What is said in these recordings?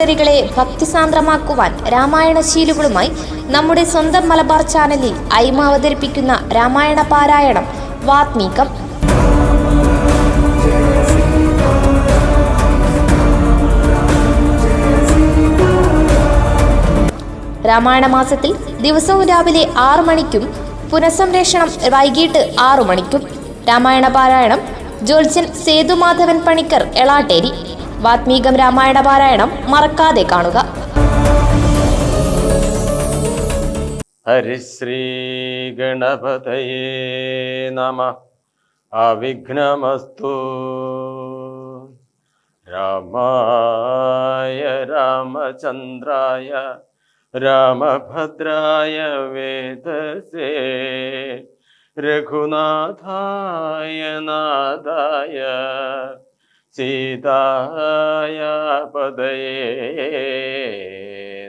കളെ ഭക്തിസാന്ദ്രമാക്കുവാൻ രാമായണശീലുകളുമായി നമ്മുടെ സ്വന്തം മലബാർ ചാനലിൽ അയിമ അവതരിപ്പിക്കുന്ന രാമായണ പാരായണം വാത്മീകം. രാമായണ മാസത്തിൽ ദിവസവും രാവിലെ 6 മണിക്കും പുനഃസംപ്രേഷണം വൈകിട്ട് 6 മണിക്കും. രാമായണ പാരായണം ജ്യോത്സ്യൻ സേതുമാധവൻ പണിക്കർ, എളാട്ടേരി. വാത്മീകം രാമായണ പാരായണം മറക്കാതെ കാണുക. ഹരിശ്രീ ഗണപതയേ നമഃ. അവിഘ്നമസ്തു. രാമായ രാമചന്ദ്രായ രാമഭദ്രായ വേദസേ രഘുനാഥായ നാഥായ സീതായ പദയേ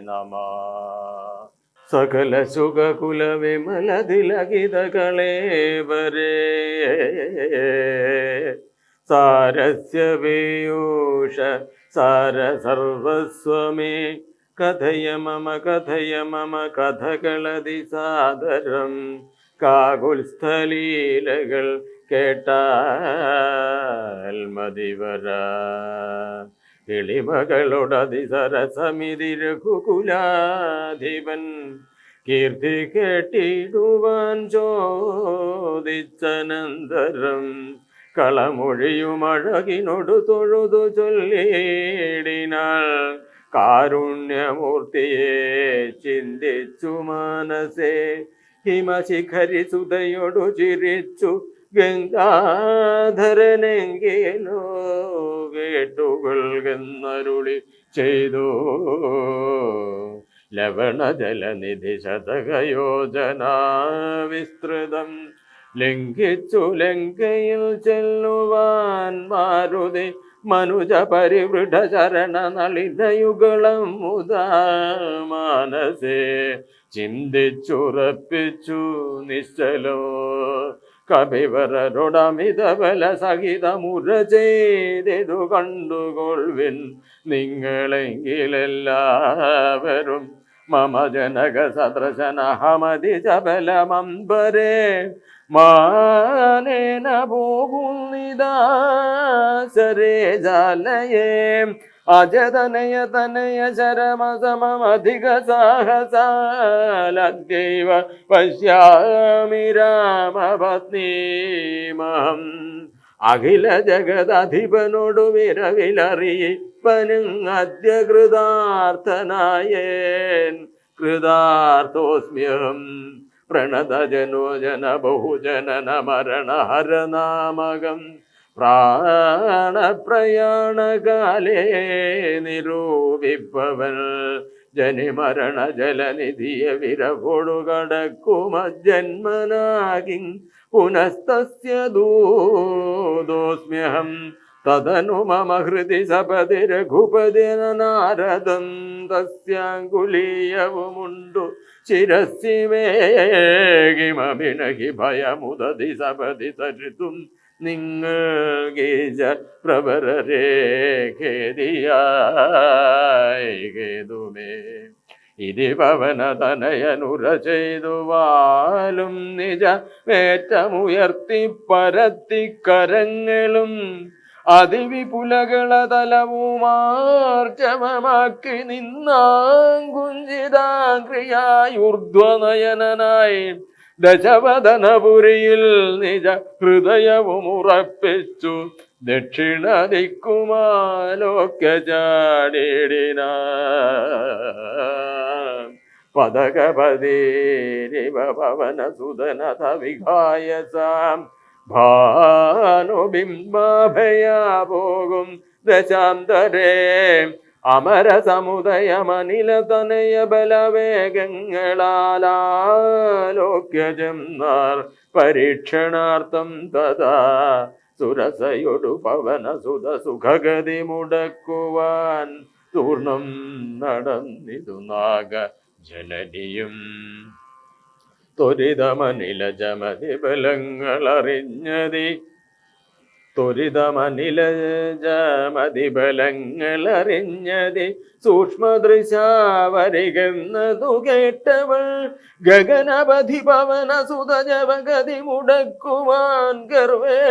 നമഃ. സകല സുഖകുല വിമല തിലകിതകളേവരേ സാരസ്യ പീയൂഷ സാര സർവസ്വമേ കഥയ മമ കഥകളതി സാദരം. കാകുൽസ്ഥലീലകൾ കേട്ടാൽ മതിവര. കിളിമകളോടതിസരസമിതി രഘുകുലാധിപൻ കീർത്തി കേട്ടിടുവാൻ ചോദിച്ചനന്തരം കളമൊഴിയുമഴകിനൊടു തൊഴുതു ചൊല്ലിടിനാൾ. കാരുണ്യമൂർത്തിയെ ചിന്തിച്ചു മനസേ ഹിമശിഖരി സുതയോടു ചിരിച്ചു ഗംഗാധരനെങ്കിലോ കേട്ടുകൊള്ളുന്നരുളി ചെയ്തു. ലവണജലനിധി ശതകയോജനാ വിസ്തൃതം ലംഘിച്ചു ലങ്കയിൽ ചെല്ലുവാൻ മാരുതി മനുജ പരിവൃഢ ചരണ നളിനയുഗളം മുദാ മാനസേ ചിന്തിച്ചുറപ്പിച്ചു നിശ്ചലോ. കപിവരൊടമിതബല സഹിതമുര ചെയ്തു കണ്ടുകൊള്ളുവിൻ നിങ്ങളെങ്കിലെല്ലാവരും. മമ ജനക സദൃശനഹമതി ചബലമംബരേ മാനേന പോകുന്നിദാസരേ ജാലയേ. അജതനയ തനയ ശരമസമധിക സാഹസാലദ്യൈവ പശ്യാമി രാമപത്നീമഹം. അഖില ജഗദധിപനോടു വിരവിലറിയിപ്പനും അദ്യ കൃതാർത്ഥനായേൻ. കൃതാർത്ഥോസ്മ്യഹം പ്രണതജനോജന ബഹുജനന മരണഹരനാമകം. പ്രാണപ്രയാണകാലേ നിരൂപിപ്പവൻ ജനിമരണ ജലനിധിയ വിരവൊടുകടക്കുമജന്മനാകിൻ പുനസ്തസ്യ ദൂതോസ്മ്യഹം. തദനു മമ ഹൃദി സപതി രഘുപതിന നാരദം തസ്യാങ്കുലീയവുമുണ്ടു ശിരസി മേകിമഭിനഹി ഭയമുദതി സപതി സരിതും നിങ്ങൾ ഗീജ പ്രവരരേ ഖേദിയായി ഖേതുമേ. ഇരിപവന തനയനുര ചെയ്തു വാലും നിജ വേറ്റമുയർത്തി പരത്തി കരങ്ങളും അതിവിപുലകള തലവുമാർജവമാക്കി നിന്നാങ്കുഞ്ചിതാക്രിയായുർധ്വനയനായി ദശവദനപുരിയിൽ നിജ ഹൃദയവും ഉറപ്പിച്ചു ദക്ഷിണ ദിക്കുമാലോക്യ ചാടിടിന. പദകപതിരിവ പവന സുതനത വിഘായസാം ഭാനുബിംബാഭയാ പോകും ദശാന്തരേ. അമരസമുദയമനില തനയ ബലവേഗങ്ങളാലോക്യ ചെന്നാർ പരീക്ഷണാർത്ഥം തഥാ. സുരസയൊടു പവന സുത സുഖഗതി മുടക്കുവാൻ തൂർണം നടന്നിതു നാഗ ജനനിയും. ത്വരിതമനില ജമതി ബലങ്ങളറിഞ്ഞതി ത്വരിതമനിലജമതിബലങ്ങളറിഞ്ഞതി സൂക്ഷ്മദൃശാവരികെന്നതു കേട്ടവൾ ഗഗനപതി പവന സുതജപഗതി മുടക്കുവാൻ ഗർവേണ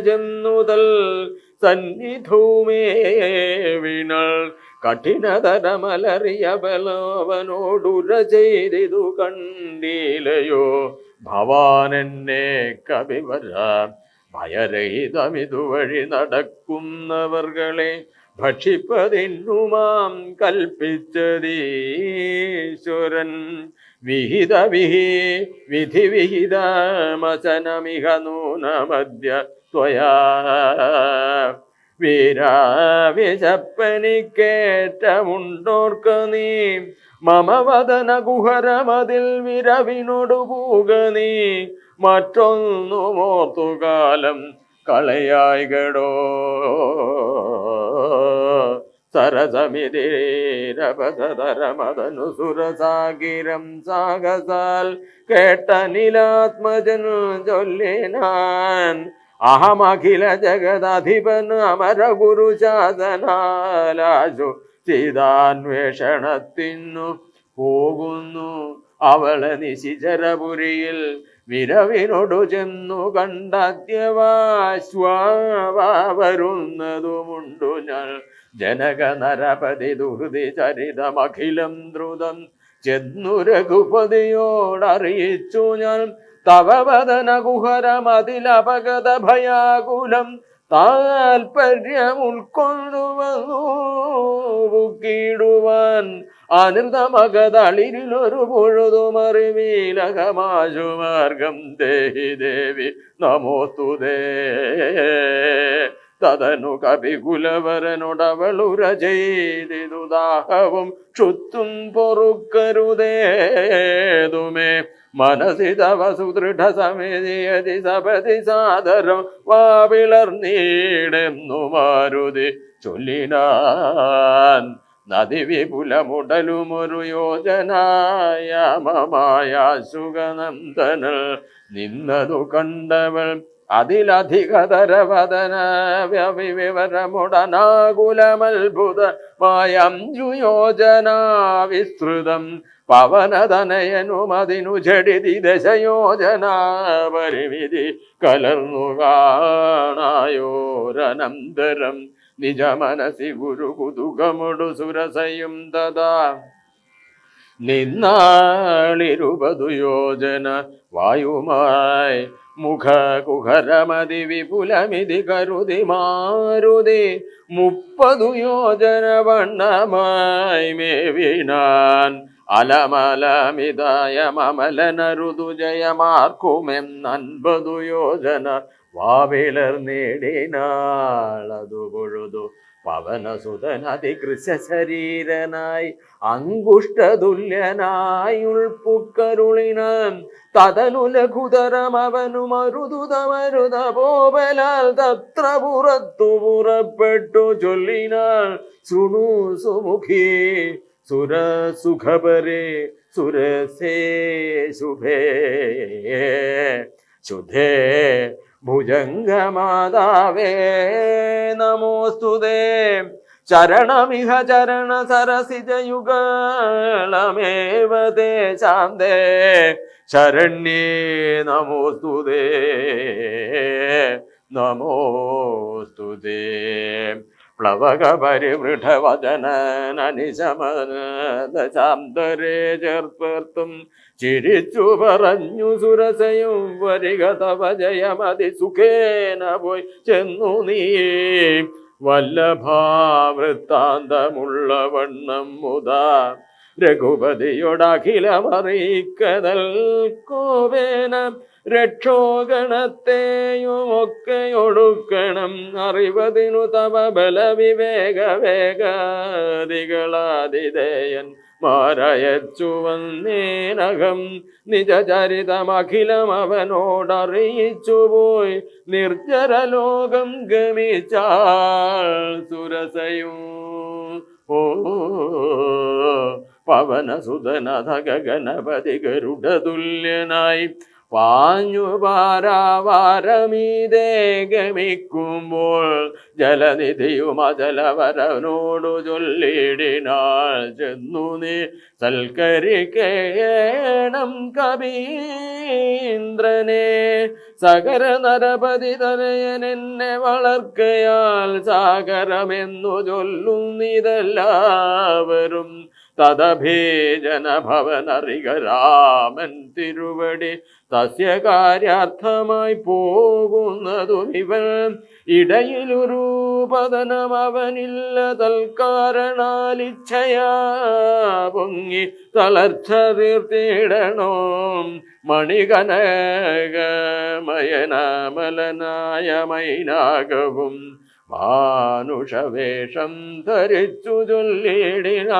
ചെന്നുതൽ സന്നിധൂമേ വീണൾ കഠിനതരമലറിയ ബലോവനോടുര ചെയ്തിതു കണ്ടീലയോ ഭവാനെന്നെ കവിവര ഭയരഹിതമിതുവഴി നടക്കുന്നവർകളെ ഭക്ഷിപ്പതിന്നുമാം കൽപ്പിച്ചതീശ്വരൻ വിധി വിഹിതമസനമിഹ നൂനമദ്യ ത്വയാ വീരാവിശപ്പനിക്കേറ്റമുണ്ടോർക്ക നീ മമ വദന കുഹരമതിൽ വിരവിനോടു പൂക നീ മറ്റൊന്നുമോർത്തുകാലം കളയായികടോ സരസമിതിരപതരമതനു സുരസാഗിരം സാഗസാൽ കേട്ട നിലാത്മജൻ ചൊല്ലിനാൻ അഹമഖില ജഗദധിപൻ അമര ഗുരു ശാസനാലാശു സീതാന്വേഷണത്തിനു പോകുന്നു അവളെ നിശിചരപുരിയിൽ വിരവിനോടു ചെന്നു കണ്ടത്യവാശ്വാവരുന്നതുമുണ്ടു ഞാൻ ജനക നരപതി ദുഹൃതി ചരിതമഖിലം ദ്രുതം ചെന്നു രഘുപതിയോടറിയിച്ചു ഞാൻ തവ വദന കുഹരമതിലപഗത ഭയാകുലം താൽപര്യം ഉൾക്കൊണ്ടു വന്നുകിടുവാൻ അനൃതമകതളിരിലൊരു പൊഴുതുമറിവീലകമാശു മാർഗം ദേഹി ദേവി നമോസ്തുതേ തതനു കവികുലവരനോടവളുര ചെയ്തിതു ദാഹവും ക്ഷുത്തും പൊറുക്കരുതേതുമേ മനസി തവ സുദൃഢ സമിതിയതി സപതി സാദരം വാവിളർന്നീടെന്നു മാരുതി ചൊല്ലിനാൻ നദി വിപുലമുടലുമൊരു യോജനായാമമായ സുഗനന്ദനൽ നിന്നതു കണ്ടവൾ അതിലധികതരവദന വിവരമുടനാകുലമത്ഭുതമായ അഞ്ചുയോജനാ വിസ്തൃതം പവനതനയനുമതിനു ജഡിതി ദശയോജനാ പരിമിതി കലർന്നു കാണായോരനന്തരം നിജ മനസി ഗുരു കുതുകമുടു സുരസയും തഥാ നിന്നാളിരുപതു യോജന വായുമായി മുഖ കുഹരമതി വിപുലമിതി കരുതി മാരുതി 30 യോജന വണ്ണമായി മേവിനാൻ അലമലമിതായ മമലനരുതു ജയമാർക്കുമെന്നൻപതു യോജന വാവിളർ നേടിനാളതു പൊഴുതു പവനസുതനതികൃശ ശരീരനായി അങ്കുഷ്ടതുല്യനായി ഉൾപ്പുക്കരുളിനാൻ തതനു ലഘുതരമവനു മരുതുതമരുത പോവലാൽ തത്ര പുറത്തു പുറപ്പെട്ടു ചൊല്ലിനാൾ ശൃണു സുമുഖി സുരസുഖപരേ സുരസേ ശുഭേ ശുദ്ധേ ഭുജംഗമാതാവേ നമോസ്തുതേ ചരണമിഹ ചരണ സരസിജയുഗളമേവ തേ ശാന്തേ ശരണ്യേ നമോസ്തുതേ നമോസ്തുതേ പ്ലവക പരിവൃഢവചനനിശമനശാന്തരേ ചേർത്തും ചിരിച്ചു പറഞ്ഞു സുരസയും വരിക തവ ജയമതി സുഖേന പോയി ചെന്നു നീ വല്ലഭാവൃത്താന്തമുള്ള വണ്ണം മുതാ രഘുപതിയോടഖിലമറിയിക്കതൽ കോവേന രക്ഷോഗണത്തെയുമൊക്കെയൊടുക്കണം അറിവതിനു തവ ബലവിവേക വേഗാദികളാതിദേയൻ മാരയച്ചു വന്നേനകം നിജചരിതമഖിലം അവനോടറിയിച്ചു പോയി നിർജ്ജരലോകം ഗമിച്ചാൾ സുരസയും ഓ പവനസുതനധ ഗഗനപതി ഗരുഡതുല്യനായി പാഞ്ഞു പാരാവാരമീതേ ഗമിക്കുമ്പോൾ ജലനിധിയും അജലവരനോടു ചൊല്ലിടിനാൾ ചെന്നു നീ സൽക്കരിക്കേണം കവീന്ദ്രനെ. സകര നരപതി തനയൻ എന്നെ വളർക്കയാൽ സാഗരമെന്നു ചൊല്ലുന്നിതെല്ലാവരും. തദഭീജന ഭവനറിക രാമൻ തിരുവടി തസ്യ കാര്യാർത്ഥമായി പോകുന്നതും ഇവൻ. ഇടയിലൊരു പതനം അവനില്ല തൽക്കാരണാലിച്ഛയാ പൊങ്ങി തളർച്ച തീർത്തിടണോ. മണികനകമയനാമലനായ മൈനാകവും മാനുഷവേഷം ധരിച്ചു ചൊല്ലിടിന.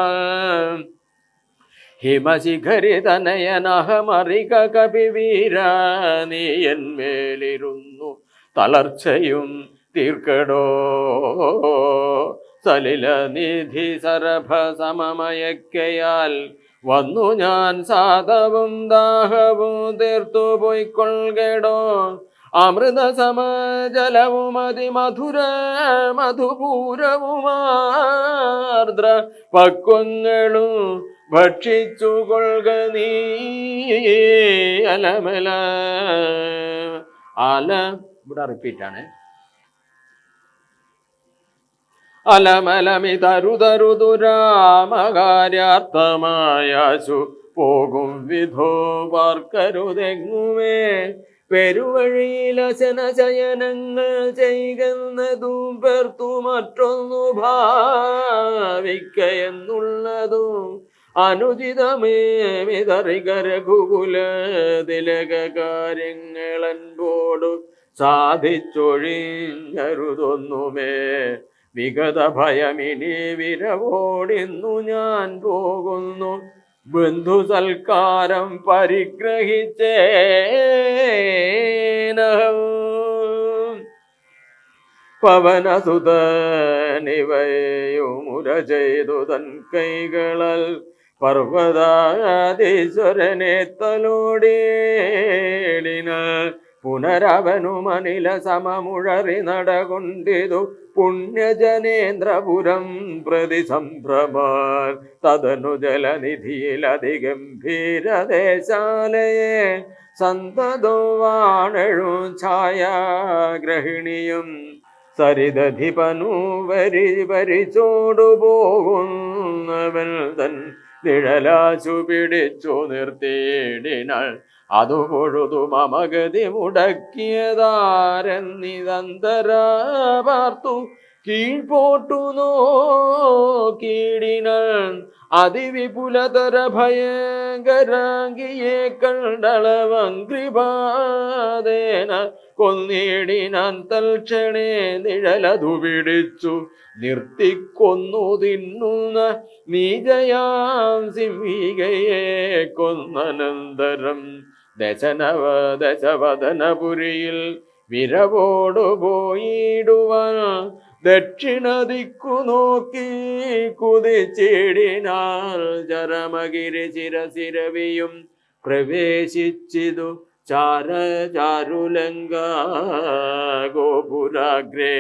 ഹിമശിഖരി തനയനഹമറിക കപിവീര നീ എന്മേലിരുന്നു തളർച്ചയും തീർക്കടോ. സലില നിധി സരഭ സമമയക്കയാൽ വന്നു ഞാൻ സാധവും ദാഹവും തീർത്തു പോയിക്കൊള്ളുകടോ. അമൃത സമജലവും അതിമധുര മധുപൂരവുമാർദ്ര പക്വങ്ങളും ഭക്ഷിച്ചു കൊള്ളുക നീ. അലമല ഇവിടെ റിപ്പീറ്റാണ്. അലമലമി തരുതരുതുരാമകാര്യാർത്ഥമായാശു പോകും വിധോ പാർക്കരുതെങ്ങുമേ. പെരുവഴിയിലശനശയനങ്ങൾ ചെയ്യുന്നതും പെർത്തു മറ്റൊന്നു ഭാവിക്കയെന്നുള്ളതും അനുചിതമേ വിതറിക രഘുകുല തിലക കാര്യങ്ങളൻപോടു സാധിച്ചൊഴിഞ്ഞരുതൊന്നുമേ. വിഗത ഭയമിനി വിരവോടിന്നു ഞാൻ പോകുന്നു ബന്ധു സൽക്കാരം പരിഗ്രഹിച്ചേന. പവനസുതനിവയുമുര ചെയ്തു തൻ കൈകളൽ പർവ്വതാധീശ്വരനെ തലോടേടിന. പുനരവനുമനില സമമുഴറി നടകൊണ്ടിതു പുണ്യജനേന്ദ്രപുരം പ്രതി സംഭ്രമാൻ. തദനു ജലനിധിയിലതിഗംഭീരദേശാലയെ സന്തതോ വാണഴും ഛായാഗ്രഹിണിയും സരിതധിപനു വരിച്ചോടു പോകുന്നവൻ തൻ നിഴലാശു പിടിച്ചു നിർത്തിയിടിനാൾ. അതു പൊഴുതു മമഗതി മുടക്കിയതാരെന്നിതന്തര പാർത്തു കീഴ്പോട്ടു നോക്കിയിടിനാൻ. അതിവിപുലതര ഭയങ്കരാംഗിയെ കണ്ടളവംഗ്രിപാദേന കൊന്നിടിനാൻ. തൽക്ഷണേ നിഴലതു പിടിച്ചു നിർത്തിക്കൊന്നു തിന്നുന്ന നീജയാം സിംഹികയെ കൊന്നനന്തരം ദശവദനപുരിയിൽ വിരവോടു പോയിടുവാൻ ദക്ഷിണദിക്കു നോക്കി കുതിച്ചിടിനാൾ. ചരമഗിരി ചിരസിരവിയും പ്രവേശിച്ചിതു ചാരുലങ്ക ഗോപുരാഗ്രേ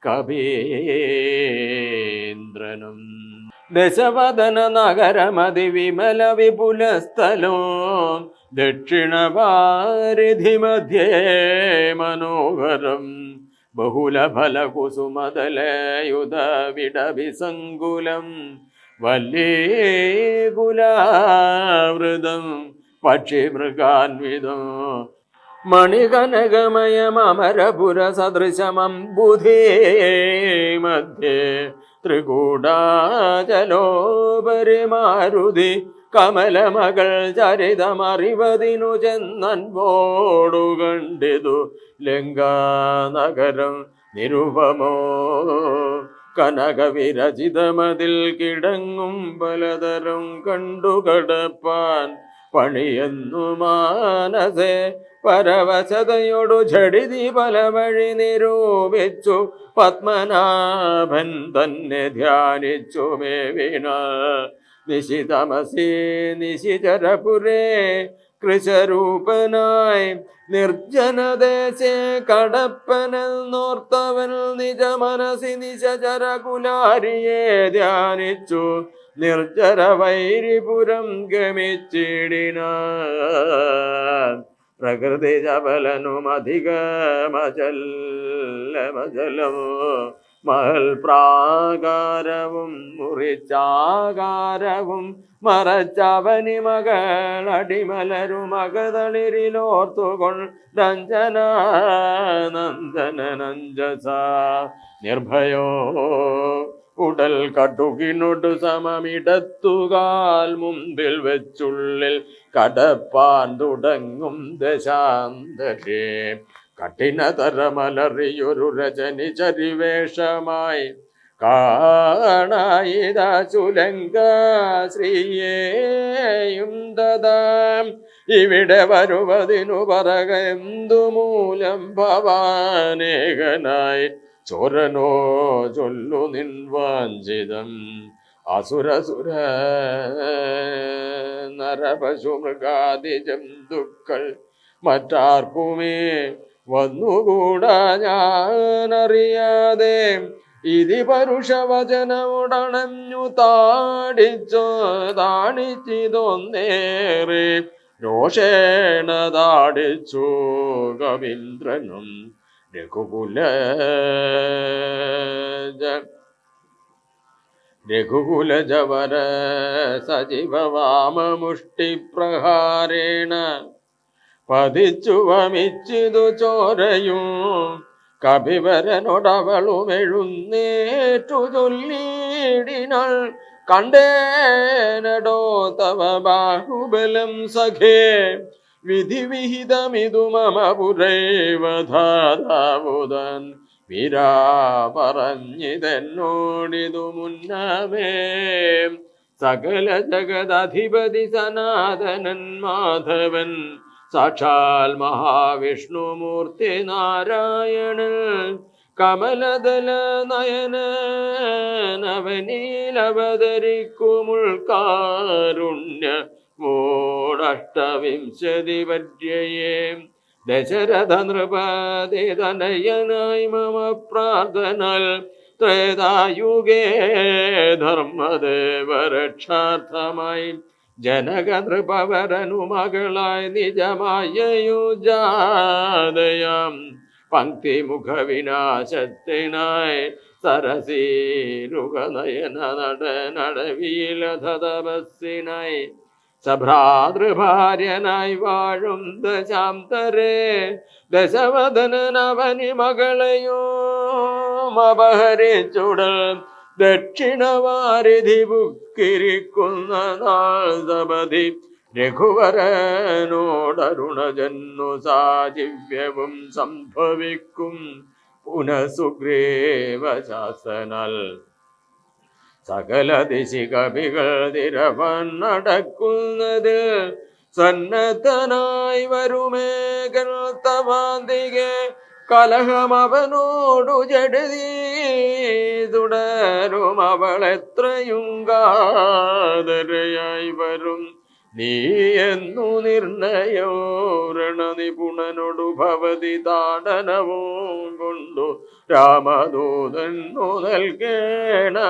കവീന്ദ്രനും. ദശവദന നഗരമതി വിമല വിപുല സ്ഥലോ ദക്ഷിണവാരിധി മധ്യേ മനോഹരം. ബഹുലഫല കുസുമതലയുധ വിടവിസങ്കുലം വല്ലേകുലാവൃതം പക്ഷിമൃഗാൻവിതം. മണികനകമയമരപുര സദൃശമംബുധേ മധ്യേ ത്രികൂടാചലോപരി മാരുതി കമലമകൾ ചരിതമറിവതിനു ചെന്നൻപോടു കണ്ടിതു ലങ്കാനഗരം നിരുപമോ. കനകവിരചിതമതിൽ കിടങ്ങും പലതരം കണ്ടു കടപ്പാൻ പണിയെന്നു മാനസേ പരവശതയോടു ഝടിതി പല വഴി നിരൂപിച്ചു. പത്മനാഭൻ തന്നെ ധ്യാനിച്ചു മേവിന. നിശിതമസി നിശിചരപുരേ കൃശരൂപനായി നിർജ്ജനദേശേ കടപ്പനെന്നോർത്തവൻ നിജ മനസി നിശചരകുലാരിയെ ധ്യാനിച്ചു നിർജ്ജര വൈരിപുരം ഗമിച്ചിടിന പ്രകൃതി ജബലനുമധികമജല്ലമജലമോ മഹൽ പ്രാകാരവും മുറിച്ചാകാരവും മറച്ചവനി മകളടിമലരുമകതളിരിലോർത്തുകൊണ്ടഞ്ജനാനന്ദനഞ്ജസ നിർഭയോ ഉടൽ കടുകിനൊടു സമമിടത്തുകാൽ മുമ്പിൽ വെച്ചുള്ളിൽ കടപ്പാൻ തുടങ്ങും ദശാന്തരേ കഠിനതരമലറിയൊരു രജനി ചരിവേഷമായി കാണായിത ചുലങ്ക ശ്രീയേയും ദദാം ഇവിടെ വരുവതിനു പറകെന്തു മൂലം ഭവാനേകനായി ചോരനോ ചൊല്ലു നിൻവാഞ്ചിതം അസുരസുര നരപശു മൃഗാദി ജന്തുക്കൾ മറ്റാർക്കുമേ വന്നുകൂടാ ഞാനറിയാതെ ഇതി പരുഷവചനമുടണഞ്ഞു താണിച്ചിതൊന്നേറെ രോഷേണ താടിച്ചു കവീന്ദ്രനും രഘുകുലജവര സജീവവാമമുഷ്ടിപ്രഹാരേണ പതിച്ചു വമിച്ചിതു ചോരയും കപിവരനോടവളുമെഴുന്നേറ്റു ചൊല്ലിടിനൾ കണ്ടേനടോ തവ ബാഹുബലം സഖേ വിധിവിഹിതമിതു മമ പുരൈവധാതാവുതൻ വീരാ പറഞ്ഞിതെന്നോടിതു മുന്നമേ സകല ജഗദധിപതി സനാതനൻ മാധവൻ സാക്ഷാൽ മഹാവിഷ്ണുമൂർത്തി നാരായണൻ കമലദല നയനവനീലവതരിക്കുമുൾക്കാരുണ്യ മൂടഷ്ടവിംശതി വര്യയേ ദശരഥ നൃപതി തനയനായി മമ പ്രാർത്ഥനൽ ത്രേതായുഗേ ധർമ്മദേവരക്ഷാർത്ഥമായി ജനക നൃപവരനു മകളായി നിജമായയു ജാതയാം പങ്ക്തിമുഖ വിനാശത്തിനായി സരസീരുഗനയന നടവീലതപസ്സിനായി സഭ്രാതൃഭാര്യനായി വാഴും ദശാന്തരേ ദശവദനവനി മകളെയോ അപഹരിച്ചുടൽ ദക്ഷിണവാരിധി ബുക്കിരിക്കുന്ന നാൾ സപതി രഘുവരനോടരുണജന്നു സാജീവ്യവും സംഭവിക്കും പുനഃസുഗ്രീവ ശാസനാൽ സകല ദിശി കവികൾ തിരവൻ നടക്കുന്നത് സന്നദ്ധനായി വരുമേകൽ തവാന്തികെ കലഹം അവനോടു ജഡതി തുടരും അവൾ എത്രയും കാതരയായി വരും നീ എന്നു നിർണയോ രണനിപുണനോടു ഭവതി താടനവും കൊണ്ടു രാമദൂതന്നു നൽകേണമനുജ്ഞയും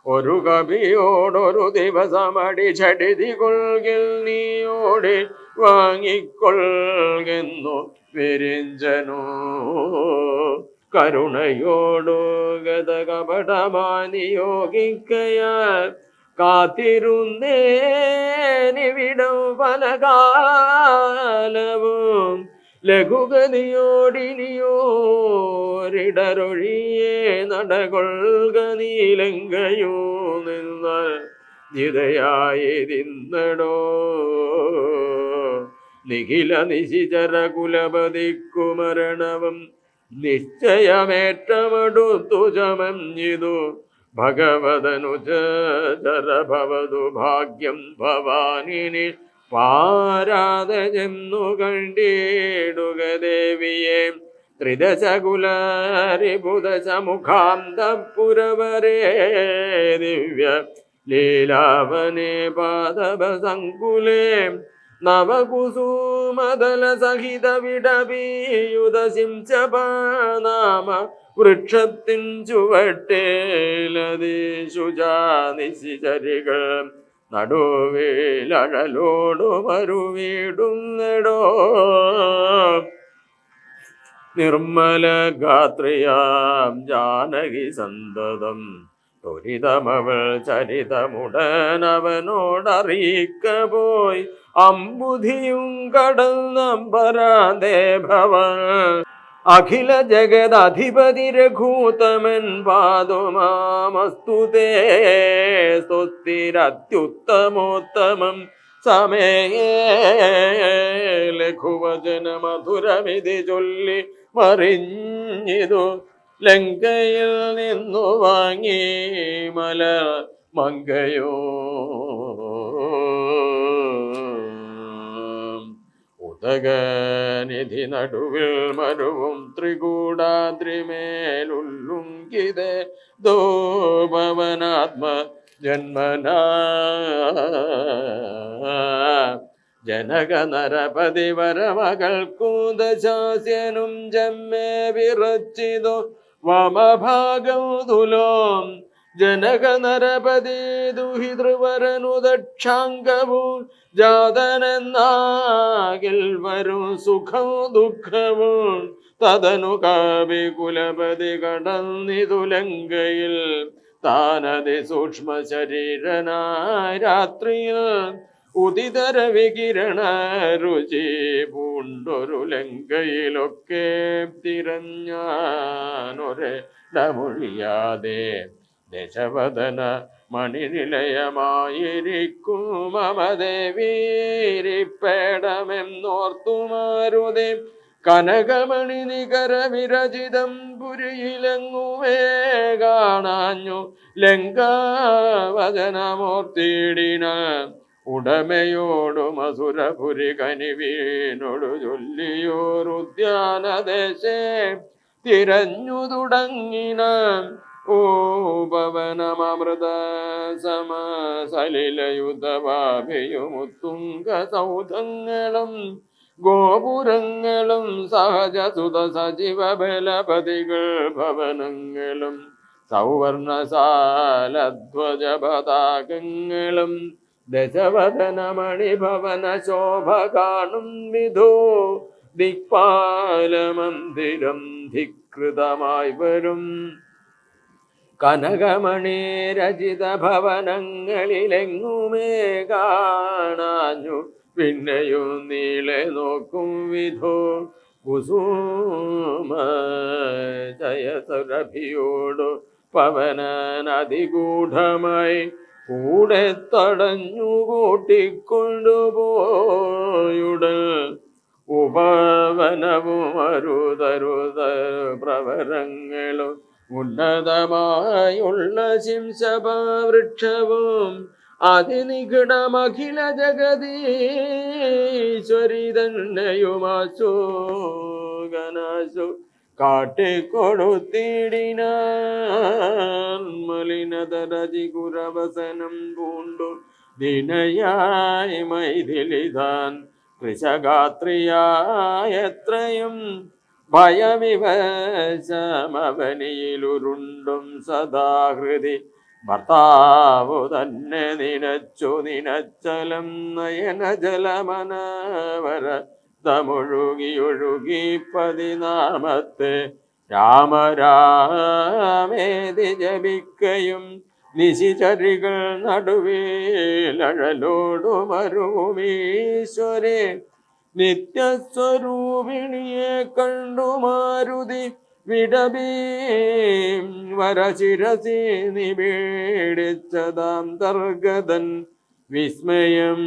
ഒരു കവിയോടൊരു ദിവസമടി ചടിതി കൊൾകിൽ നീയോടി വാങ്ങിക്കൊള്ളുന്നു വിരിഞ്ചനോ കരുണയോടു ഗതകപടമായി നിയോഗിക്കയാൽ കാത്തിരുന്നേനിവിടം പലകാലവും ലഘുഗതിയോടിനിയോരിടരൊഴിയേ നടകൊള്ളുക നീലങ്കയോ നിന്നാൽ നിതയായി തിന്നടോ നിഖില നിശിചര കുലപതിക്കുമരണവും നിശ്ചയമേറ്റമടുത്തു ചമഞ്ഞിതു ഭഗവതനുചരഭവതു ഭാഗ്യം ഭവാനിനി പാരാതെന്നു കണ്ടിടുക ദേവിയെ ത്രിദശകുലരിപുദശമുഖാന്തപുരവരേ ദിവ്യ ലീലാവനേ പാദവസങ്കുലേ നവകുസുമദല സഹിത വിടവീയുധസിംശപാനാമ വൃക്ഷത്തിൻ ചുവട്ടേലതീശുജാനിശിചരികൾ നടുവേലഴലോടു മറുവീടുന്നെടോ നിർമ്മല ഗാത്രിയാം ജാനകി സന്തതം ത്വരിതമവൾ ചരിതമുടനവനോടറിയിക്ക പോയി അമ്പുധിയും കടൽ നമ്പരാന്തേ ഭവ അഖില ജഗദധിപതി രഘൂതമൻ പാതുമാമസ്തുതേ സ്വസ്തിരത്യുത്തമോത്തമം സമയേ ലഘുവചന മധുരമിതി ചൊല്ലി മറിഞ്ഞിതു ലങ്കയിൽ നിന്നു വാങ്ങി മല മങ്കയോ ഉദകനിധി നടുവിൽ മരുവും ത്രികൂടാദ്രിമേലുല്ലുങ്കിതേ ദോഭവനാത്മ ജന്മന ജനക നരപതി വരമകൾക്കൂദശാസ്യനും ജന്മേ വിറച്ചിതോ വമഭാഗം തുലോം ജനക നരപതി ദുഹിതൃവരനു ദക്ഷാംഗവും ജാതനെന്നാകിൽ വരും സുഖവും ദുഃഖവും തദനു കാവി കുലപതി കടന്നിതു ലങ്കയിൽ താനതി സൂക്ഷ്മ ശരീരനായ രാത്രിയിൽ ഉദിതര വികിരണ രുചി പൂണ്ടൊരു ലങ്കയിലൊക്കെ തിരഞ്ഞാനൊരിടമൊഴിയാതെ ദശവദന മണിനിലയമായിരിക്കും മമദേവീരിപ്പേടമെന്നോർത്തുമാരുതേ കനകമണി നികര വിരചിതം പുരിയിലെങ്ങുമേ കാണാഞ്ഞു ലങ്കാവചനമോർത്തിടിന ഉടമയോടു മസുരപുരി കനിവീനോടു ചൊല്ലിയോരുദ്യാനദേശേ തിരഞ്ഞു തുടങ്ങിന ഓപവനമൃത സമസലിലയുധവാഭിയുമുത്തുംഗ സൗധങ്ങളും ഗോപുരങ്ങളും സഹജസുത സജീവ ബലപതികൾ ഭവനങ്ങളും സൗവർണശാലധ്വജ പതാകങ്ങളും ദശവദനമണിഭവന ശോഭ കാണും വിധോ ദിക്പാലമന്ദിരം ധികൃതമായി വരും കനകമണി രചിത ഭവനങ്ങളിലെങ്ങുമേ കാണാഞ്ഞു പിന്നെയും നീളെ നോക്കും വിധോ കുസുമ ജയസുരഭിയോടു പവനനതിഗൂഢമായി കൂടെ തടഞ്ഞു കൂട്ടിക്കൊണ്ടുപോയുടൽ ഉപവനവും അരുതരുത പ്രവരങ്ങളും ഉന്നതമായുള്ള ശിംശവൃക്ഷവും അതിനികിടമഖില ജഗദീശ്വരി തന്നെയുമാശോ ഗനാശു കാട്ടിക്കൊടുത്തിടിനാൻ മലിനതരജികുരവസനം പൂണ്ടു ദിനയായി മൈഥിലിതാൻ കൃശഗാത്രിയായത്രയും ഭയവിവശമവനിയിലുരുണ്ടും സദാഹൃതി ഭർത്താവു തന്നെ നിനച്ചു നിനച്ചലം നയന ജലമനവര തമൊഴുകിയൊഴുകി പതിനാമത്തെ രാമരാമേതി ജപിക്കയും നിശിചരികൾ നടുവിലഴലോടു മരുമീശ്വരെ നിത്യസ്വരൂപിണിയെ കണ്ടു മാരുതി വിടബീ വരശിരസി നിബീഡിച്ചതാന്തർഗതൻ വിസ്മയം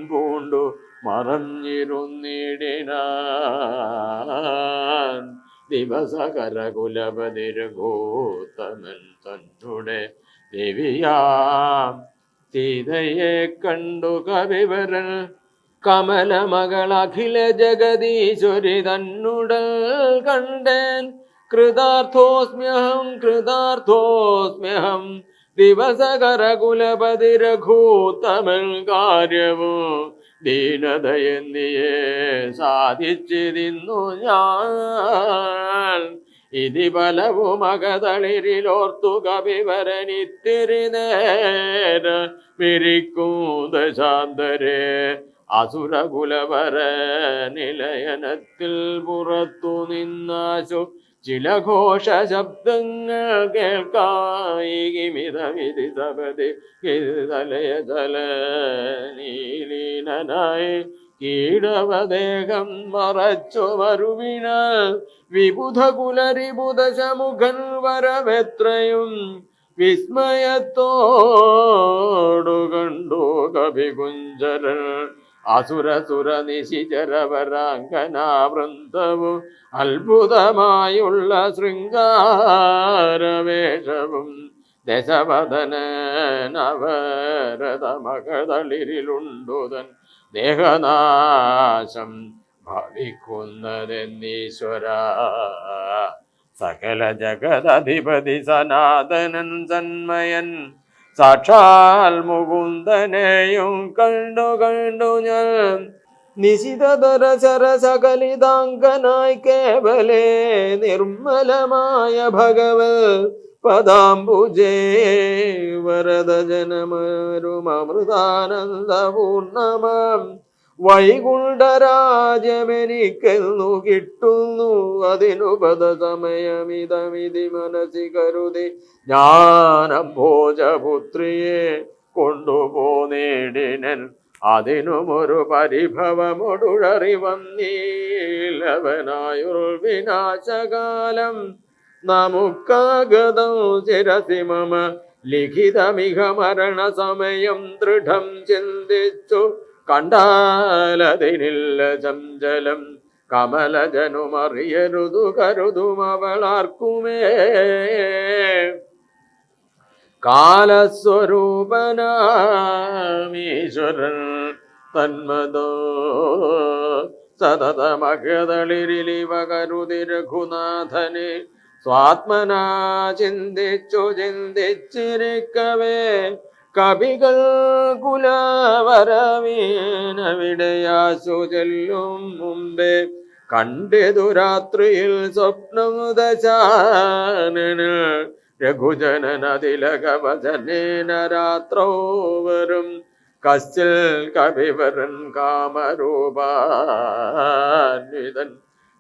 പൂണ്ടു മറഞ്ഞിരുന്നിടിനാൻ ദിവസകരകുലപതിരഘോത്തമൻ തന്നുടെ ദേവിയാം സീതയെ കണ്ടു കവിവരൻ കമലമകൾ അഖില ജഗദീശ്വരി തന്നുടൽ കണ്ടേൻ കൃതാർത്ഥോസ്മ്യഹം ദിവസകരകുലപതി രഘൂത്തമൻ കാര്യവും ദീനതയെന്നിയെ സാധിച്ചിരുന്നു ഞാൻ. ഇതി ബലവും അകതളിരിലോർത്തു കവിവരനിത്തിരി നേര മിരിക്കും ദശാന്തരെ അസുരകുലവര നിലയനത്തിൽ പുറത്തു നിന്നാശു ചില ഘോഷ ശബ്ദങ്ങൾ കേൾക്കായിമിതമിതി സപതി തലയ തല നീലീനായി കീടവദേഹം മറച്ചു മറുവിന വിബുധ കുലരിബുധശമുഖൻ വരവെത്രയും വിസ്മയത്തോടു കണ്ടു കവികുഞ്ചരൻ അസുരസുര നിശിചരവരാങ്കനാവൃന്ദവും അത്ഭുതമായുള്ള ശൃംഗാരവേഷവും ദശവദനവരതമകതളിരിലുണ്ടുതൻ ദേഹനാശം ഭവിക്കുന്നതെന്നീശ്വര. സകല ജഗദധിപതി സനാതനൻ സന്മയൻ സാക്ഷാൽ മുകുന്ദനെയും കണ്ടു ഞാൻ നിശിതധരചര സകലിതാംഗനായി കേവലേ നിർമ്മലമായ ഭഗവത് പദാംബുജേ വരദ ജനമരുമൃതാനന്ദപൂർണമാം വൈകുണ്ഠരാജ്യമെനിക്കെന്നു കിട്ടുന്നു അതിനു പദസമയമിതമിതി മനസ്സി കരുതി ജ്ഞാനഭോജപുത്രിയെ കൊണ്ടുപോനേടിനൻ അതിനുമൊരു പരിഭവമൊടുഴറി വന്നീലവനായുർ വിനാശകാലം നമുക്കാഗതം ശിരസി മമ ലിഖിതമിഹ മരണ സമയം ദൃഢം ചിന്തിച്ചു കണ്ടാലതിനില്ല ചഞ്ചലം കമലജനുമറിയരുതു കരുതും അവളാർക്കുമേ. കാലസ്വരൂപനാമീശ്വരൻ തന്മതോ സതതമകതളിരിലിവ കരുതി രഘുനാഥനെ സ്വാത്മനാ ചിന്തിച്ചിരിക്കവേ കവികൾ കുലവരവീനവിടയാശു ചെല്ലും മുമ്പേ കണ്ടെതു രാത്രിയിൽ സ്വപ്നം ദശാനന രഘുജനനതിലകവചനേന രാത്രോ വരും കശ്ചിൽ കവിവരൻ കാമരൂപാന്വിതൻ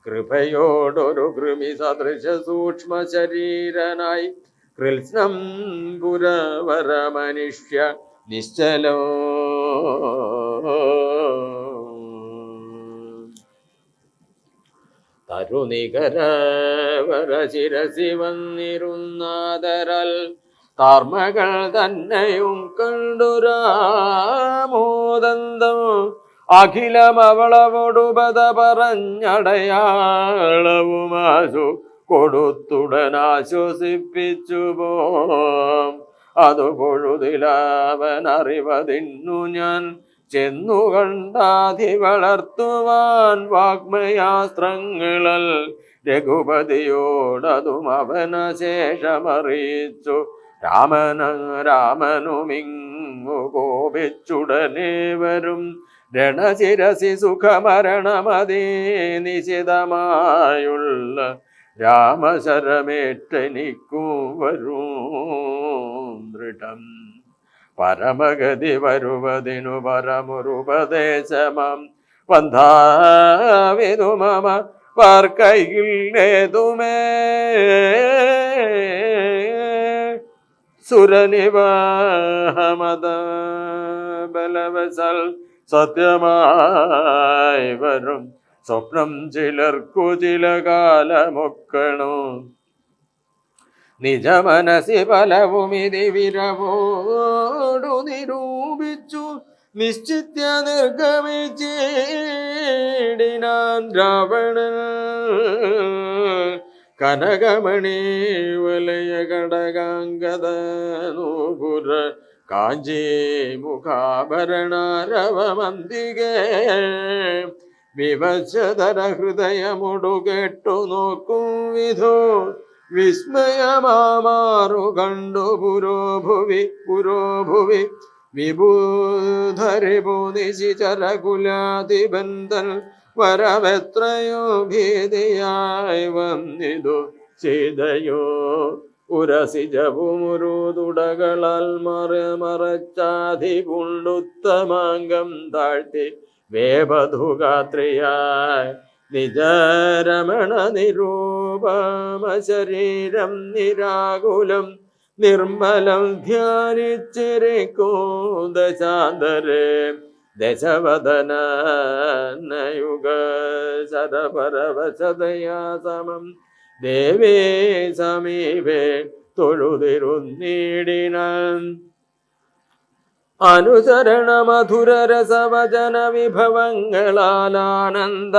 കൃപയോടൊരു കൃമി സദൃശ സൂക്ഷ്മ ശരീരനായി കൃത്സ്നം പുരവര മനുഷ്യ നിശ്ചലോ തരുനികരവര ശിരസി വന്നിരുന്നാദരൽ താർമകൾ തന്നെയും കണ്ടുരാമോദന്തം അഖിലമവളവൊടുപത പറഞ്ഞടയാളവുമാശു കൊടുത്തുടനാശ്വസിപ്പിച്ചു പോം. അതു പൊഴുതിലവനറിവതിന്നു ഞാൻ ചെന്നു കണ്ടാധി വളർത്തുവാൻ വാഗ്മയാസ്ത്രങ്ങളൽ രഘുപതിയോടതും അവനശേഷമറിയിച്ചു. രാമനുമിങ്ങു കോപിച്ചുടനെ വരും രണശിരസി സുഖമരണമതീ നിശിതമായുള്ള രാമശരമേറ്റനിക്കും വരും ദൃഢം. പരമഗതി വരുവതിനു പരമുരുപദേശമം പന്ഥാവിതു മമ പാർക്കൈയില്ലേതുമേ. സുരനിവാഹമത ബലവസൽ സത്യമായി വരും സ്വപ്നം ചിലർക്കു ചില കാലമൊക്കണു. നിജമനസി ഫലവുമിതി വിരവോടു നിരൂപിച്ചു നിശ്ചിത്യ നിർഗമിച്ചിടിനാൻ രാവണൻ. കനകമണി വലയ കടകാംഗത നൂപുര കാഞ്ചി മുഖാഭരണാരവമന്തികേ വിവശധര ഹൃദയമൊടു കേട്ടു നോക്കും വിധോ വിസ്മയമാമാറു കണ്ടു പുരോഭുവി വിഭൂധരിപു നിശിചരകുലാതിബന്ധൻ വരവെത്രയോ ഭീതിയായി വന്നിതു ചെയ്തയോ ഉരസിജവുമുരുതുടകളാൽ മറച്ചാധി പുണ്ടുത്തമാംഗം താഴ്ത്തി വേപധുഗാത്രിയായി നിജരമണ നിരൂപമ ശരീരം നിരാകുലം നിർമ്മലം ധ്യാനിച്ചിരിക്കൂ ദശാന്തരേ ദശവദനയുഗ ശതപരവശതയാ സമം ദേവേ സമീപേ തൊഴുതിരുന്നീടിനാൻ അനുസരണ മധുര രസവചന വിഭവങ്ങളാലാനന്ദ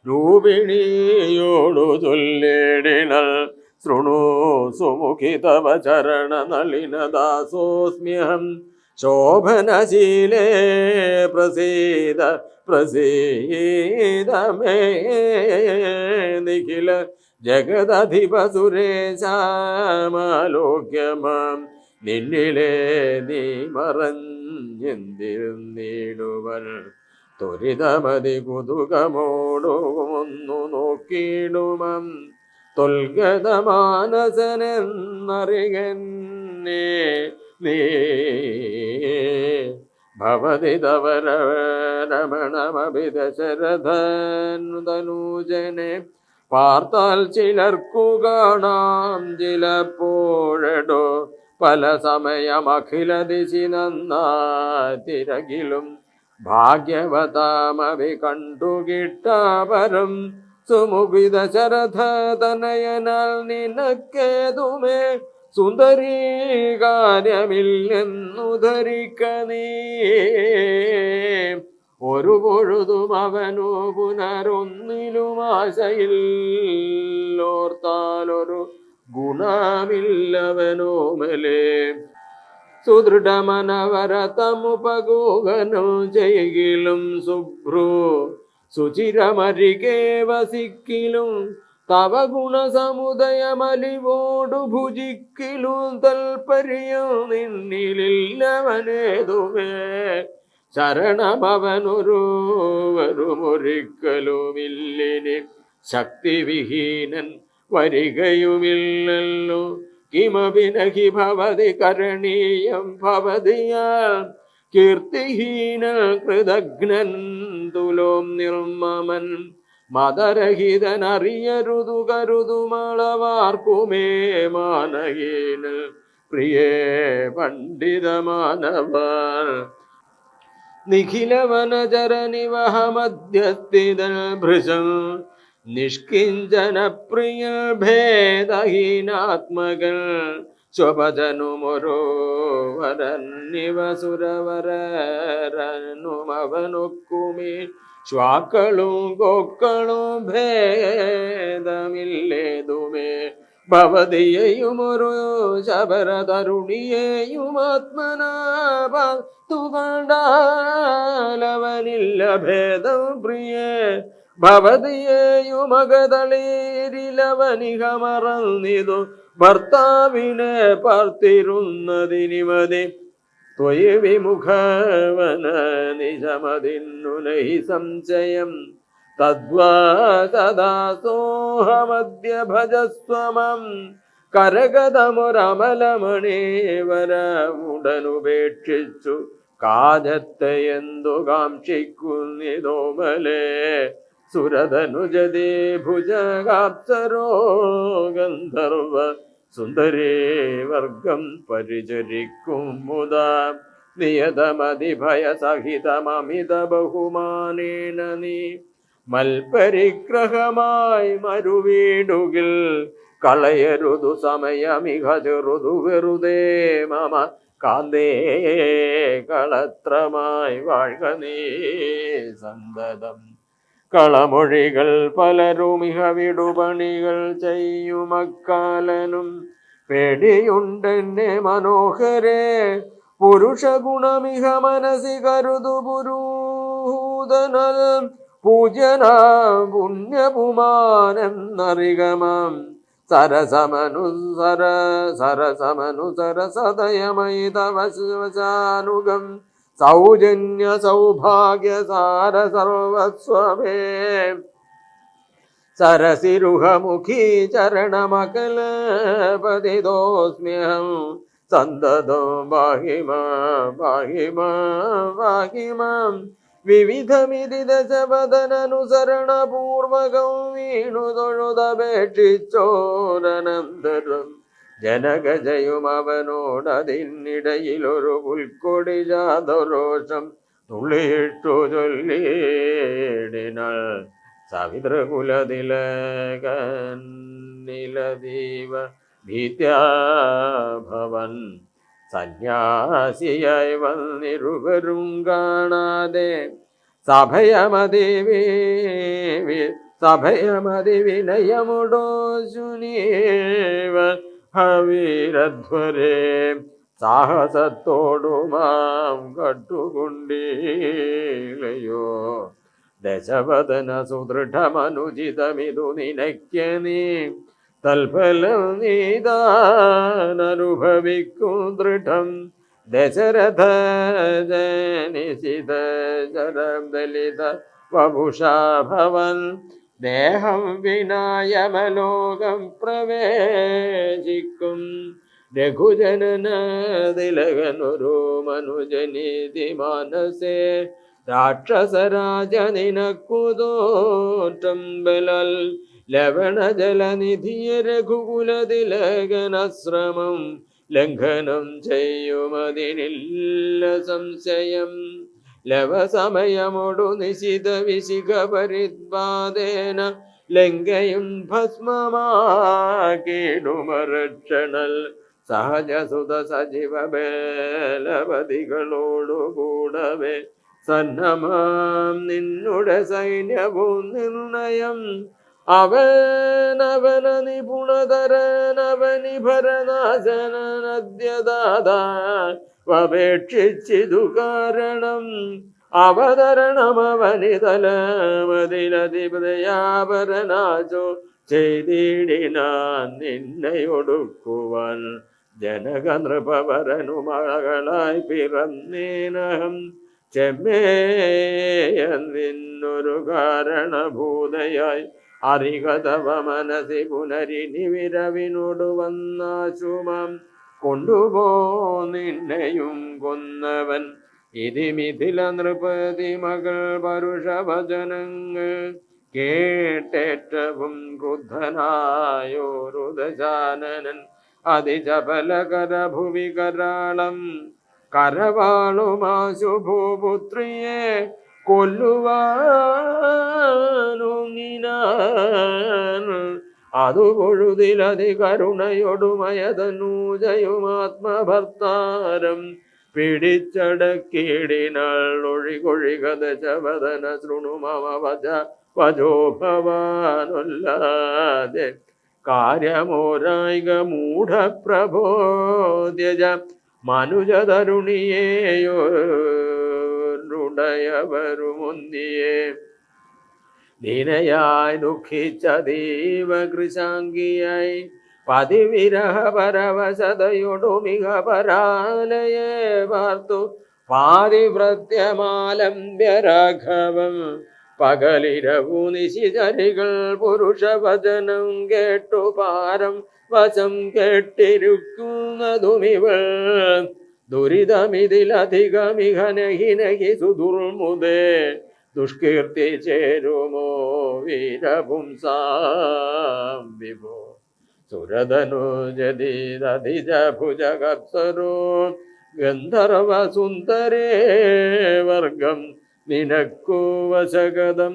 രൂപിണിയോടു ചൊല്ലിടിനൽ ശൃണു സുമുഖി തവ ചരണ നളിനദാസോസ്മ്യഹം ശോഭനശീലേ പ്രസീദ പ്രസീദമേ നിഖില ജഗദധിപ സുരേശാമാലോക്യമാം നിന്നിലേ നീ മറഞ്ഞെന്തിരുന്നിടുവൻ ത്വരിതമതി കുതുകമോടുമൊന്നു നോക്കിയിടുമം തൊൽഗത മാനസനെന്നറികന്നേ നീ ഭവതി തവ രമണമഭിദശരഥനുതനൂജനെ പാർത്താൽ ചിലർക്കു കാണാം ചിലപ്പോഴടോ പല സമയം അഖില ദിശി നന്നാതിരകിലും ഭാഗ്യവതാമവി കണ്ടുകിട്ടാപരം സുമുഖിത ശരഥ തനയനാൽ നിനക്കേതുമേ സുന്ദരീ കാര്യമില്ലെന്നു ധരിക്ക നീ ഒരു പൊഴുതും അവനു പുനരൊന്നിലും ആശയിൽ ഓർത്താലൊരു ഗുണമില്ലവനോമലേ സുദൃഢമനവരതമുപഗോഹനം ചെയ്കിലും ശുഭ്രു സുചിരമരികെ വസിക്കിലും തവ ഗുണസമുദയമലിവോടു ഭുജിക്കിലും തൽപര്യം നിന്നിലില്ലവനേതുമേ ശരണമവനൊരുവരുമൊരിക്കലുമില്ലിനി ശക്തിവിഹീനൻ വരികയുമില്ലല്ലോ കിമപി നഹി ഭവതി കരണീയം ഭവതിയാൽ കീർത്തിഹീനൻ കൃതഘ്നൻ തുലോം നിർമ്മമൻ മതരഹിതനറിയരുതു കരുതുമളവാർക്കുമേ മാനഹീനൻ പ്രിയേ പണ്ഡിതമാനവൻ നിഖിലവനചരനിവഹ മധ്യസ്ഥിതൻ ഭൃശം നിഷ്കിഞ്ചന പ്രിയ ഭേദഹീനാത്മകൻ സ്വപജനുമൊരോവരന്നിവസുരവരനുമവനൊക്കുമേ ശ്വാക്കളും കൊക്കളും ഭേദമില്ലേതുമേ ഭവതിയെയുമൊരു ശബരതരുണിയെയും ആത്മനാപത്തുകൊണ്ടാലവനില്ല ഭേദം പ്രിയേ ഭവതിയെയുമകതളേരിലവനിക മറന്നിതു ഭർത്താവിനെ പാർത്തിരുന്നതിനിമതി ത്വയി വിമുഖവന നിജമതിന്നു നഹി സംശയം തദ്വാ സദാസോഹമദ്യ ഭജസ്വമം കരഗതമൊരമലമണീവരമുടനുപേക്ഷിച്ചു കാജത്തെയെന്തു കാക്ഷിക്കുന്നിതോമലേ സുരതനുജതേ ഭുജഗാപ്സരോ ഗന്ധർവ സുന്ദരേ വർഗം പരിചരിക്കും മുദാ നിയതമതിഭയസഹിതമമിത ബഹുമാനേന നീ മൽപരിഗ്രഹമായി മരുവീടുകിൽ കളയരുതു സമയമിക ചെറുതു വെറുതേ മമ കാന്തേ കളത്രമായി വാഴ്ക നീ സന്തതം കളമൊഴികൾ പലരുമിഹ വിടുപണികൾ ചെയ്യുമക്കാലനും പേടിയുണ്ടെന്നെ മനോഹരേ പുരുഷഗുണമിഹ മനസി കരുതു പുരൂതനൽ പൂജ്യന പുണ്യപുമാനെന്നറികമാം സരസമനുസര സദയമയി തവ ശിവശാനുഗം സൗജന്യ സൗഭാഗ്യ സാര സർവസ്വമേ സരസിരുഹമുഖീ ചരണമകലപതിദോസ്മ്യഹം സന്തതോ ബാഹിമാം വിവിധമിതി ദശവദനനുസരണപൂർവകം വീണു തൊഴുതപേക്ഷിച്ചോരനന്തരം ജനകജയും അവനോടതിനിടയിലൊരു പുൽക്കൊടി ജാതരോഷം തുള്ളിയിട്ടു ചൊല്ലിടിനാൾ സവിതൃകുലതിലകന്നിലദീവ ഭീത്യാഭവൻ സന്യാസിയായി വന്നിരുവരും കാണാതെ സഭയമതി വിനയമോടോ ശുനീവ ഹവീരധ്വരേ സാഹസത്തോടുമാം കട്ടുകൊണ്ടീലയോ ദശവദന സുദൃഢമനുചിതമിതു നിനയ്ക്ക നീ തൽഫലം നീതാനനുഭവിക്കും ദൃഢം ദശരഥ ജനിഷിത ശരദലിത വപുഷാഭവൻ ദേഹം വിനായമലോകം പ്രവേശിക്കും രഘുജനന തിലകനൊരു മനുജനീതി മാനസേ രാക്ഷസരാജ നിനക്കുതോറ്റം ബലൽ ലവണജലനിധിയ രഘുകുലതിലകനശ്രമം ലംഘനം ചെയ്യുമതിനില്ല സംശയം ലവസമയമൊടു നിശിത വിശിഖ പരിദ്വാദേന ലങ്കയും ഭസ്മമാക്കിടുമരക്ഷണൽ സഹജസുത സജീവ ബലപതികളോടുകൂടവേ സന്നമാം നിന്നുടെ സൈന്യവും നിർണയം അവനവന നിപുണതരനവനിഭരനാശനദ്യദാപേക്ഷിച്ചിതു കാരണം അവതരണമവനിതലമതിലതിപതയാപരനാശോ ചെയ്തിടിനാൻ നിന്നയൊടുക്കുവാൻ ജനക നൃപവരനു മകളായി പിറന്നേനഹം ചെമ്മേയെന്നൊരു കാരണഭൂതയായി അറികതവ മനസി പുനരിനി വിരവിനോട് വന്നാശുമാം കൊണ്ടുപോ നിന്നെയും കൊന്നവൻ ഇതി മിഥില നൃപതി മകൾ പരുഷവചനങ്ങൾ കേട്ടേറ്റവും ക്രുദ്ധനായോരു ദശാനനൻ അതിചപലകരഭുവി കരാളം കരവാളുമാശു ഭൂപുത്രിയെ കൊല്ലുവാനൊങ്ങിനാൻ അതു പൊഴുതിലതി കരുണയൊടുമയതനൂജയുമാത്മഭർത്താരം പിടിച്ചടക്കിടിനാൾ ഒഴികൊഴിക ദശവദന ശൃണുമമ വജോ ഭവാനൊല്ലാതെ കാര്യമോരായിക മൂഢപ്രബോധ്യജ മനുജതരുണിയേയോരുടയവരുമൊന്നിയെ ദീനയായി ദുഃഖിച്ചതീവ കൃശാംഗിയായി പതിവിരഹ പരവശതയൊടുമിക പരാലയെ പാർത്തു പാതിവ്രത്യമാലംബ്യ രാഘവം പകലിരവു നിശിചരികൾ പുരുഷവചനം കേട്ടു പാരം വശം കേട്ടിരിക്കുന്നതുമിവൾ ദുരിതമിതിലധികമിഹ നഹി സുദുർമുദേ ദുഷ്കീർത്തി ചേരുമോ വീരപുംസാം വിഭോ സുരതനുജതിരധിജ ഭുജകപ്സരോ ഗന്ധർവ സുന്ദരേ വർഗം നിനക്കു വശഗതം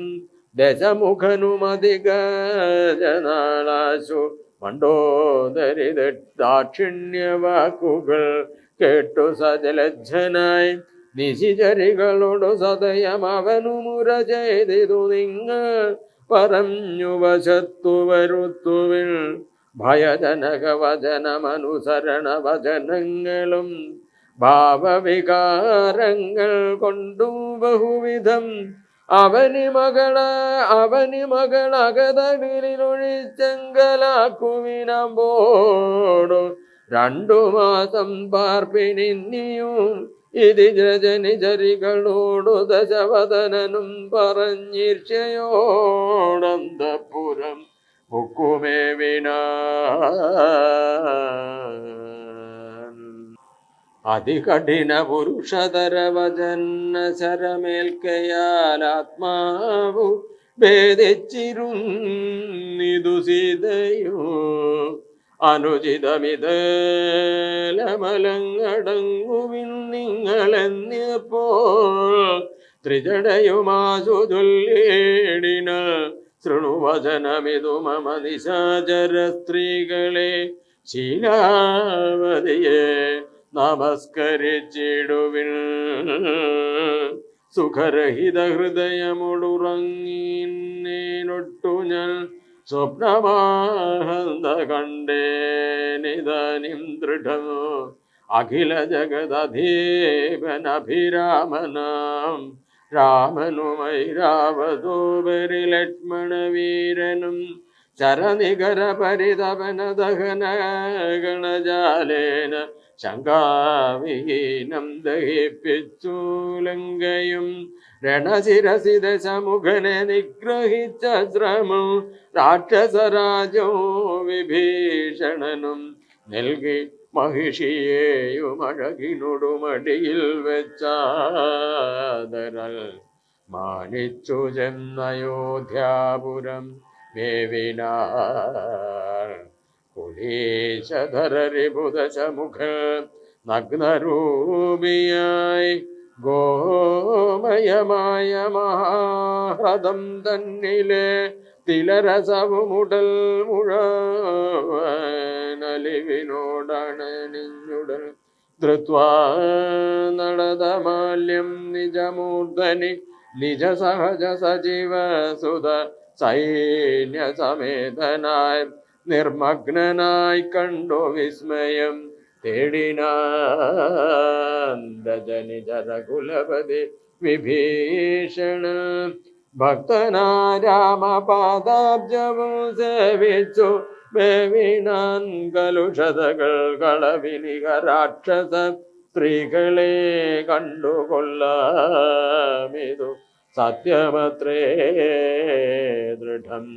ദശമുഖനുമധികജനാളാശു മണ്ടോദരി ദാക്ഷിണ്യവാക്കുകൾ കേട്ടു സജലജ്ജനായി നിശിചരികളോടു സദയം അവനു മുര ചെയ്തിതു നിങ്ങൾ പറഞ്ഞു വശത്തു വരുത്തുവിൽ ഭയജനക വചനമനുസരണ വചനങ്ങളും ഭാവവികാരങ്ങൾ കൊണ്ടു ബഹുവിധം അവനി മകളകതകളിലൊഴിച്ചെങ്കലാക്കുവിനമ്പോടു 2 മാസം പാർപ്പിനിന്നിയും ഇതി രജനിചരികളോടു ദശവദനനും പറഞ്ഞീർച്ചയോടന്തപുരം മുക്കുമേവിന. അതികഠിന പുരുഷതരവചന ശരമേൽക്കയാൽ ആത്മാവു ഭേദിച്ചിരുന്നിതു സീതയോ അനുചിതമിതലമലങ്ങടങ്ങുവിൻ നിങ്ങളെന്നിയപ്പോൾ ത്രിജടയുമാസു ചൊല്ലിടിന ശൃണുവചനമിതു മമ നിശാചര സ്ത്രീകളെ ശീലാവതിയെ നമസ്കരിച്ചിടുവിൻ. സുഖരഹിത ഹൃദയമൊടുറങ്ങിനൊട്ടു ഞാൻ സ്വപ്നമാഹന്ത കണ്ടേനിതാനിം ദൃഢമോ അഖില ജഗദധീപനഭിരാമനാം രാമനുമൈരാവതോപരി ലക്ഷ്മണവീരനും ചരനികര പരിതപന ദഹന ഗണജാലേന ശങ്കാവിഹീനം ദഹിപ്പിച്ചു ലങ്കയും രണശിരസിത സമുഖനെ നിഗ്രഹിച്ച ശ്രമം രാക്ഷസരാജോ വിഭീഷണനും നൽകി മഹിഷിയെയും അഴകിനൊടുമടിയിൽ വെച്ചാദരൽ മാനിച്ചു ചെന്നയോധ്യാപുരം മേവിനാർ. കുലീശധരരിബുധശമുഖ നഗ്നരൂപിയായി ഗോമയമായ മഹാഹ്രദം തന്നിലെ തിലരസവുമുടൽ മുഴവനലിവിനോടണിഞ്ഞുടൽ ധൃത്വാ നടതമാല്യം നിജമൂർധനി നിജ സഹജ സജീവ സുത സൈന്യ സമേതനായി നിർമഗ്നനായി കണ്ടു വിസ്മയം തേടിനാരകുലപതി വിഭീഷണ ഭക്തനാരാമപാദാബ്ജവും സേവിച്ചു വേവിനാൻ കലുഷതകൾ കളവിനിക രാക്ഷസ സ്ത്രീകളെ കണ്ടുകൊള്ളാമിതു സത്യമത്രേ ദൃഢം.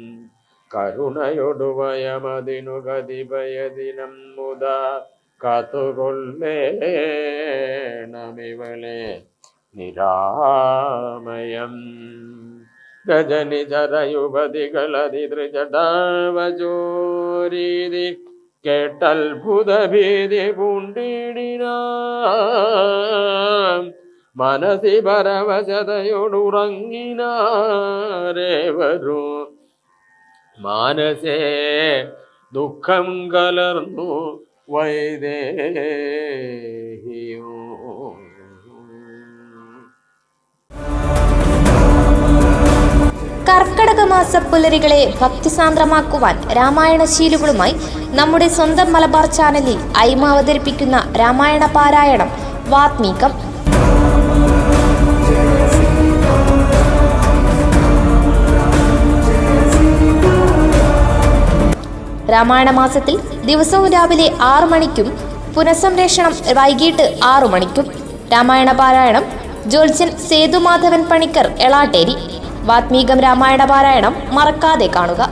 കരുണയൊടുവയമതിനു കതിപയദിനം മുതാ കാത്തുകൊള്ളേണമിവളെ നിരാമയം. രജനിചരയുപതികളതിതൃജടാവചോരീതി കേട്ടത്ഭുതഭീതി പൂണ്ടിടിന മനസി പരവശതയോടുറങ്ങിനാരേവരും മാനസേ ദുഃഖം കലർന്നു വൈദേഹിയോ. കർക്കടക മാസ പുലരികളെ ഭക്തിസാന്ദ്രമാക്കുവാൻ രാമായണശീലുകളുമായി നമ്മുടെ സ്വന്തം മലബാർ ചാനലിൽ അയിമ അവതരിപ്പിക്കുന്ന രാമായണ പാരായണം വാത്മീകം. രാമായണ മാസത്തിൽ ദിവസവും രാവിലെ 6 മണിക്കും പുനഃസംപ്രേഷണം വൈകിട്ട് 6 മണിക്കും. രാമായണ പാരായണം ജ്യോത്സ്യൻ സേതുമാധവൻ പണിക്കർ എളാട്ടേരി. വാത്മീകം രാമായണ പാരായണം മറക്കാതെ കാണുക.